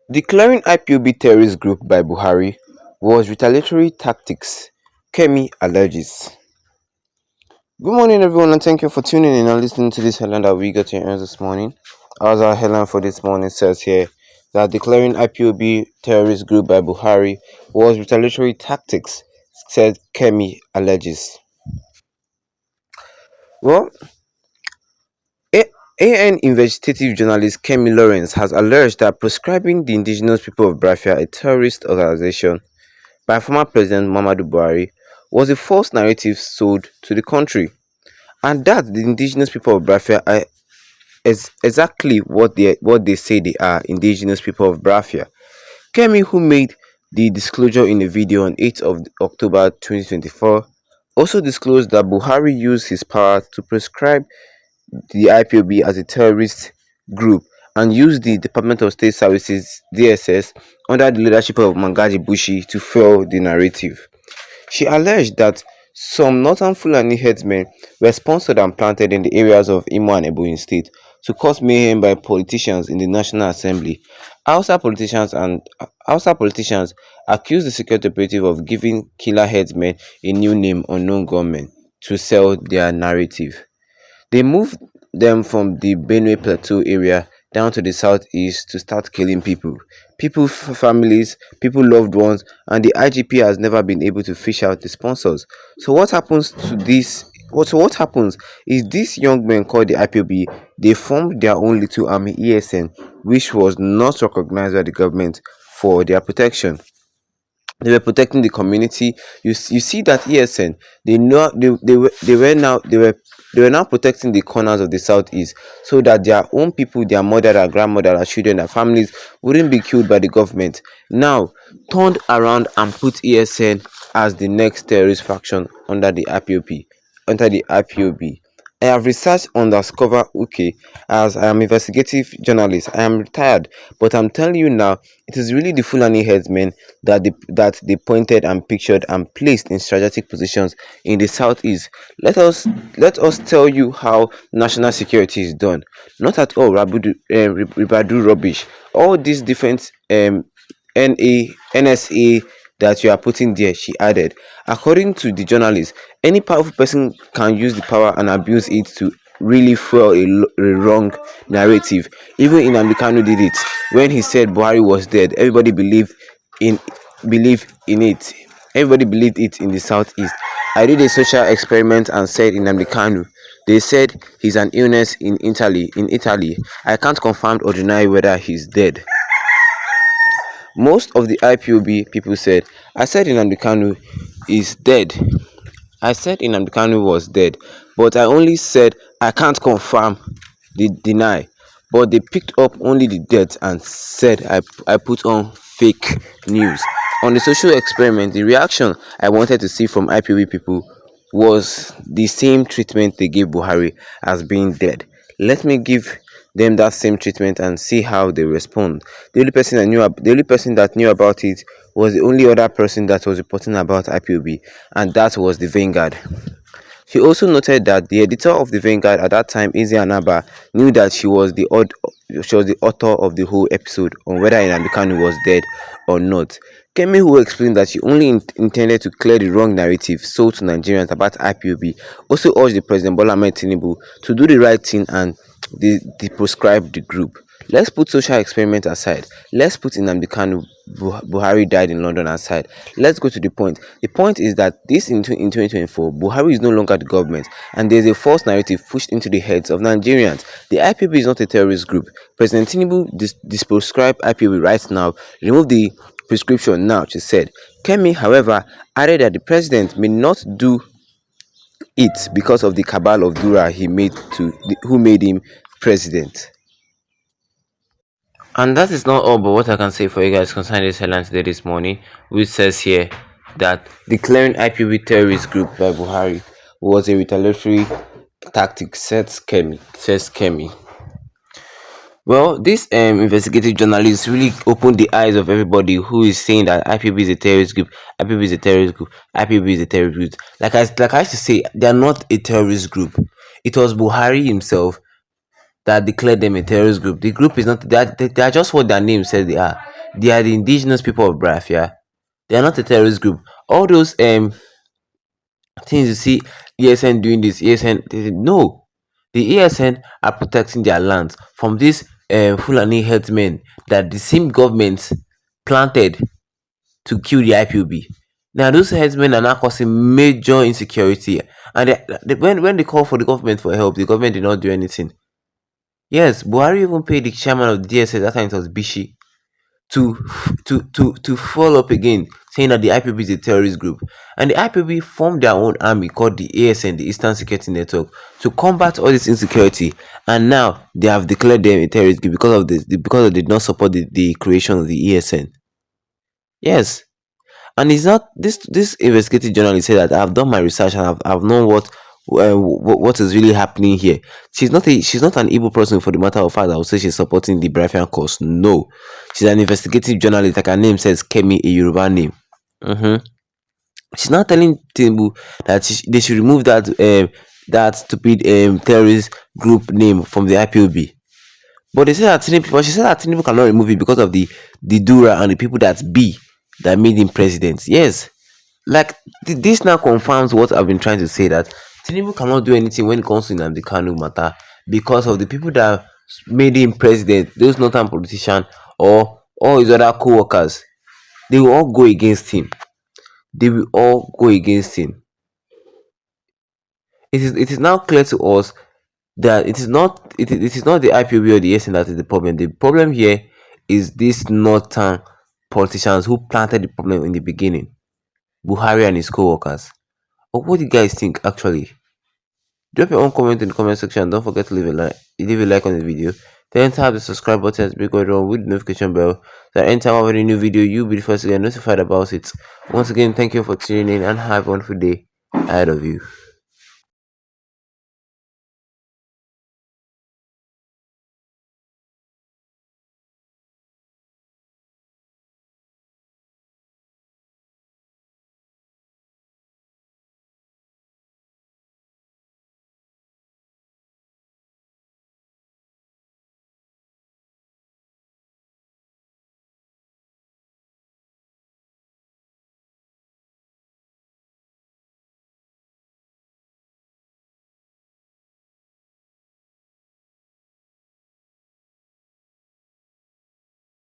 Declaring IPOB terrorist group by Buhari was retaliatory tactics, Kemi alleges. Good morning, everyone, and thank you for tuning in and listening to this headline that we got to ears this morning. As our headline for this morning says here, that declaring IPOB terrorist group by Buhari was retaliatory tactics, said Kemi alleges. Well, A- AN investigative journalist Kemi Lawrence has alleged that proscribing the indigenous people of Biafra, a terrorist organization by former President Muhammadu Buhari, was a false narrative sold to the country, and that the indigenous people of Biafra are exactly what they say they are, indigenous people of Biafra. Kemi, who made the disclosure in a video on 8th of October 2024, also disclosed that Buhari used his power to prescribe the IPOB as a terrorist group and used the Department of State Services (DSS) under the leadership of Magaji Bushi to fuel the narrative. She alleged that some northern Fulani herdsmen were sponsored and planted in the areas of Imo and Ebonyi State to cause mayhem by politicians in the National Assembly. Hausa politicians accused the security operative of giving killer herdsmen a new name, unknown gunmen, to sell their narrative. They moved them from the Benue Plateau area down to the southeast to start killing people. Families, people loved ones, and the IGP has never been able to fish out the sponsors. So what happens to this? What happens is these young men called the IPOB, they formed their own little army ESN, which was not recognized by the government for their protection. They were protecting the community. You see that ESN, they were now protecting the corners of the southeast so that their own people, their mother, their grandmother, their children, their families wouldn't be killed by the government. Now turned around and put ESN as the next terrorist faction under the IPOB. I have researched undercover UK as I am investigative journalist. I am retired, but I'm telling you now, it is really the Fulani headsmen that they pointed and pictured and placed in strategic positions in the southeast. Let us let us tell you how national security is done. Not at all ribadu rubbish. All these different NSA that you are putting there, she added. According to the journalist, any powerful person can use the power and abuse it to really fuel a wrong narrative. Even Nnamdi Kanu did it when he said Buhari was dead. In believed in it. Everybody believed it in the southeast. I did a social experiment and said Nnamdi Kanu. They said he's an illness in Italy. In Italy, I can't confirm or deny whether he's dead. Most of the IPOB people said, I said Nnamdi Kanu is dead. I said Nnamdi Kanu was dead, but I only said I can't confirm, deny. But they picked up only the death and said I put on fake news. On the social experiment, the reaction I wanted to see from IPOB people was the same treatment they gave Buhari as being dead. Let me give them that same treatment and see how they respond. The only person that knew about it was the only other person that was reporting about IPOB, and that was the Vanguard. He also noted that the editor of the Vanguard at that time, Izzy Anaba, knew that she was the author of the whole episode on whether Nnamdi Kanu was dead or not. Kemi, who explained that she only intended to clear the wrong narrative sold to Nigerians about IPOB, also urged the President Bola Ahmed Tinubu to do the right thing and proscribe the group. Let's put social experiment aside. Let's put Nnamdi Kanu Buhari died in London aside. Let's go to the point. The point is that in 2024, Buhari is no longer the government, and there's a false narrative pushed into the heads of Nigerians. The IPOB is not a terrorist group. President Tinubu proscribed IPOB right now. Remove the prescription now, she said. Kemi, however, added that the president may not do it because of the cabal of Dura who made him president. And that is not all, but what I can say for you guys concerning this headline today this morning, which says here that declaring IPB terrorist group by Buhari was a retaliatory tactic, says Kemi. Well, this investigative journalist really opened the eyes of everybody who is saying that IPB is a terrorist group, IPB is a terrorist group, IPB is a terrorist group. Like I used to say, they are not a terrorist group. It was Buhari himself that declared them a terrorist group. The group is not, they are just what their name says they are. They are the indigenous people of Biafra. They are not a terrorist group. All those things you see ESN doing this, ESN, no. The ESN are protecting their lands from these Fulani headsmen that the same government planted to kill the IPOB. Now those headsmen are now causing major insecurity, and when they call for the government for help, the government did not do anything. Yes, Buhari even paid the chairman of the DSS, that time it was Bishi, to to follow up again, saying that the IPOB is a terrorist group, and the IPOB formed their own army called the ASN, the Eastern Security Network, to combat all this insecurity. And now they have declared them a terrorist group because of this, because they did not support the creation of the ESN. Yes, and it's not this investigative journalist said that I've done my research and I've known what is really happening here. She's not an evil person, for the matter of fact. I would say she's supporting the Biafran cause. No, she's an investigative journalist, like her name says, Kemi, a Yoruba name. She's not telling Tinubu that they should remove that stupid terrorist group name from the IPOB. But they said that Tinubu, but she said that Tinubu cannot remove it because of the Dura and the people that made him president. Yes, like this now confirms what I've been trying to say, that Tinubu cannot do anything when it comes to Nnamdi Kanu matter because of the people that made him president. Those northern politicians or all his other co-workers, they will all go against him. They will all go against him. It is now clear to us that it is not the IPOB or the SN that is the problem. The problem here is these northern politicians who planted the problem in the beginning, Buhari and his co-workers. Or what do you guys think actually? Drop your own comment in the comment section. Don't forget to leave a like on the video. Then tap the subscribe button, big on with the notification bell, so that anytime I have a new video, you'll be the first to get notified about it. Once again, thank you for tuning in and have a wonderful day ahead of you.